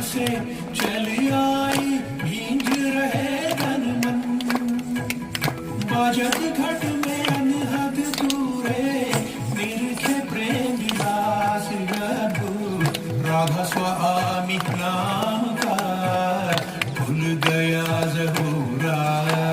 से चली आई भींज रहे तन मन। बाजत घट में अनहद तूरे निरखे प्रेम विलास गधु। राधा स्वामी नाम का भूल गया ज़हूरा।